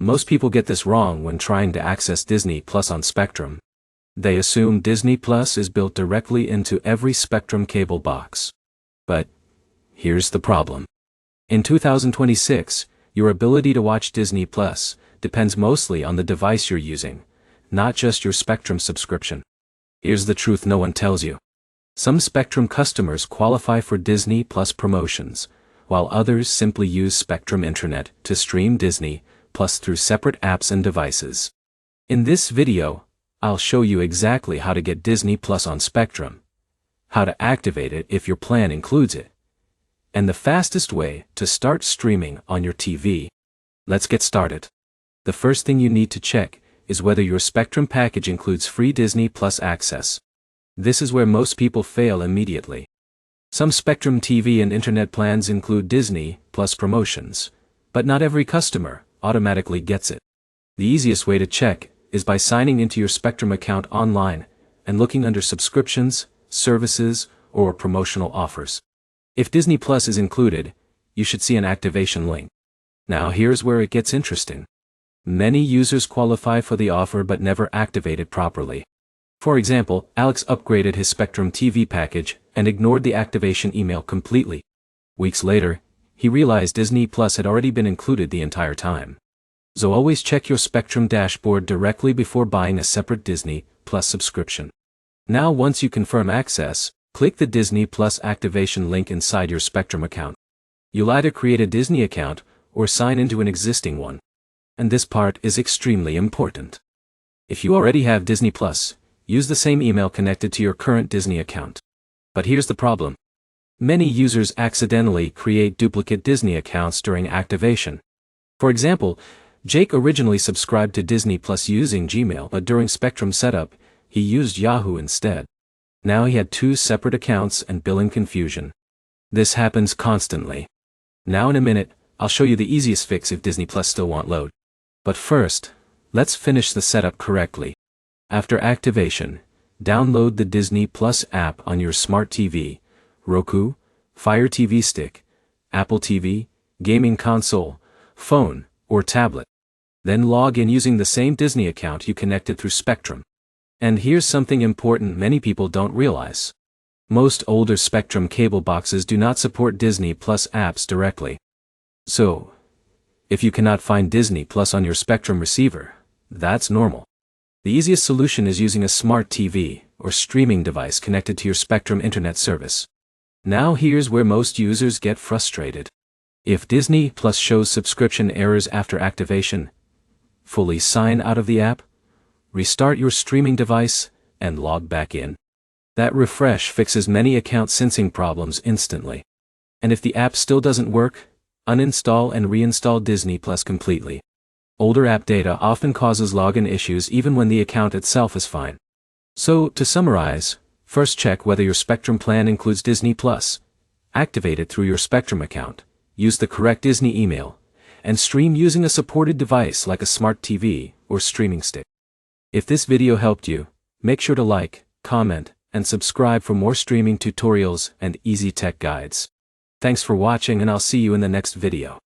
Most people get this wrong when trying to access Disney Plus on Spectrum. They assume Disney Plus is built directly into every Spectrum cable box. But here's the problem. In 2026, your ability to watch Disney Plus depends mostly on the device you're using, not just your Spectrum subscription. Here's the truth no one tells you. Some Spectrum customers qualify for Disney Plus promotions, while others simply use Spectrum Internet to stream Disney Plus through separate apps and devices. In this video, I'll show you exactly how to get Disney Plus on Spectrum, how to activate it if your plan includes it, and the fastest way to start streaming on your TV. Let's get started. The first thing you need to check is whether your Spectrum package includes free Disney Plus access. This is where most people fail immediately. Some Spectrum TV and Internet plans include Disney Plus promotions, but not every customer automatically gets it. The easiest way to check is by signing into your Spectrum account online and looking under subscriptions, services, or promotional offers. If Disney Plus is included, you should see an activation link. Now here's where it gets interesting. Many users qualify for the offer but never activate it properly. For example, Alex upgraded his Spectrum TV package and ignored the activation email completely. Weeks later, he realized Disney Plus had already been included the entire time. So always check your Spectrum dashboard directly before buying a separate Disney Plus subscription. Now once you confirm access, click the Disney Plus activation link inside your Spectrum account. You'll either create a Disney account or sign into an existing one. And this part is extremely important. If you already have Disney Plus, use the same email connected to your current Disney account. But here's the problem. Many users accidentally create duplicate Disney accounts during activation. For example, Jake originally subscribed to Disney Plus using Gmail, but during Spectrum setup, he used Yahoo instead. Now he had two separate accounts and billing confusion. This happens constantly. Now in a minute, I'll show you the easiest fix if Disney Plus still won't load. But first, let's finish the setup correctly. After activation, download the Disney Plus app on your smart TV, Roku, Fire TV Stick, Apple TV, gaming console, phone, or tablet. Then log in using the same Disney account you connected through Spectrum. And here's something important many people don't realize. Most older Spectrum cable boxes do not support Disney Plus apps directly. So, if you cannot find Disney Plus on your Spectrum receiver, that's normal. The easiest solution is using a smart TV or streaming device connected to your Spectrum Internet service. Now here's where most users get frustrated. If Disney Plus shows subscription errors after activation, fully sign out of the app, restart your streaming device, and log back in. That refresh fixes many account syncing problems instantly. And if the app still doesn't work, uninstall and reinstall Disney Plus completely. Older app data often causes login issues even when the account itself is fine. So, to summarize, first check whether your Spectrum plan includes Disney Plus. Activate it through your Spectrum account, use the correct Disney email, and stream using a supported device like a smart TV or streaming stick. If this video helped you, make sure to like, comment, and subscribe for more streaming tutorials and easy tech guides. Thanks for watching, and I'll see you in the next video.